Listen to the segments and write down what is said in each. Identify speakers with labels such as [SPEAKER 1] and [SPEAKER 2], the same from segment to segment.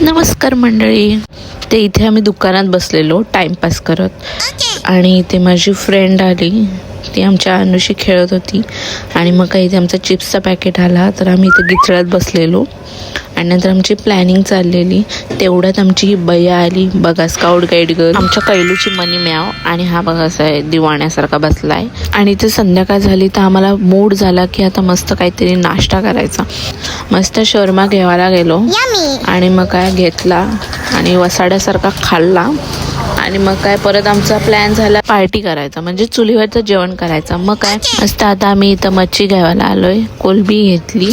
[SPEAKER 1] नमस्कार मंडळी. ते इथे आम्ही दुकानात बसलेलो टाइमपास करत आणि इथे माझी फ्रेंड आली. ती आमच्या अनुशी खेळत होती आणि मग काही इथे आमचा चिप्सचा पॅकेट आला तर आम्ही इथे गिचळत बसलेलो आणि नंतर आमची प्लॅनिंग चाललेली. तेवढ्यात आमची ही बया आली. बघा, स्काउट गाईड गर्ल आमच्या कैलूची मनी म्याव आणि हा बघा असा आहे दिवाण्यासारखा बसलाय. आणि इथे संध्याकाळ झाली तर आम्हाला मूड झाला की आता मस्त काहीतरी नाश्ता करायचा. मस्त शर्मा घ्यायला गेलो आणि मग काय घेतला आणि वसाड्यासारखा खाल्ला. आणि मग काय परत आमचा प्लॅन झाला पार्टी करायचा, म्हणजे चुलीवरचं जेवण करायचं. मग काय मस्त आता आम्ही इथं मच्छी घ्यायला आलोय. कोलबी घेतली,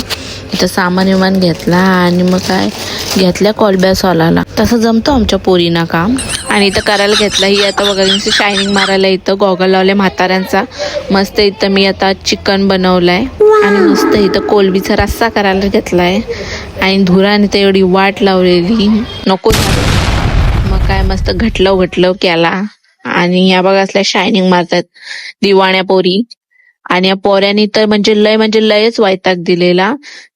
[SPEAKER 1] इथं सामान विमान घेतला आणि मग काय घेतल्या कोलब्या सोलाला. तसं जमतो आमच्या पोरीना काम. आणि इथं करायला घेतला. ही आता बघा शायनिंग मारायला इथं गॉगल लावले म्हाताऱ्यांचा. मस्त इथं मी आता चिकन बनवलंय आणि मस्त इथं कोलबीचा रस्सा करायला घेतलाय आणि धुराने तर एवढी वाट लावलेली नको. मग काय मस्त घटलव केला. आणि या बघा असल्या शायनिंग मारतात दिवाण्या पोरी. आणि या पोऱ्यानी तर म्हणजे लयच वैताग दिलेला.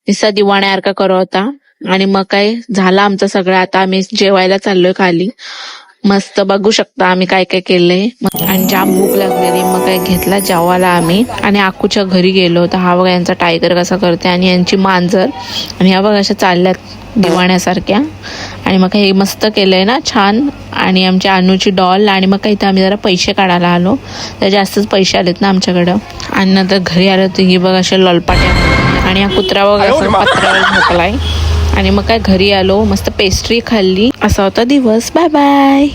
[SPEAKER 1] निसा दिवाण्यासारखा करत होता. आणि मग काय झालं आमचं सगळं. आता आम्ही जेवायला चाललोय खाली. मस्त बघू शकता आम्ही काय काय केलंय. आणि जाम भूक लागलेली. मग काय घेतला जेवायला आम्ही आणि आकूच्या घरी गेलो. तर हा बघा यांचा टायगर कसा करते आणि यांची मांजर. आणि ह्या बघा अशा चालल्यात दिवाण्यासारख्या. आणि मग हे मस्त केलंय ना छान. आणि आमच्या अनुची डॉल. आणि मग काही तर आम्ही जरा पैसे काढायला आलो. तर जास्तच पैसे आलेत ना आमच्याकडं. आणि नंतर घरी आलो तर ही बघ अशा लॉलपाट्या आणि हा कुत्रा बघा असं पत्र्यावर झोपलाय. आणि मग काय घरी आलो, मस्त पेस्ट्री खाल्ली. असा होता दिवस. Bye bye.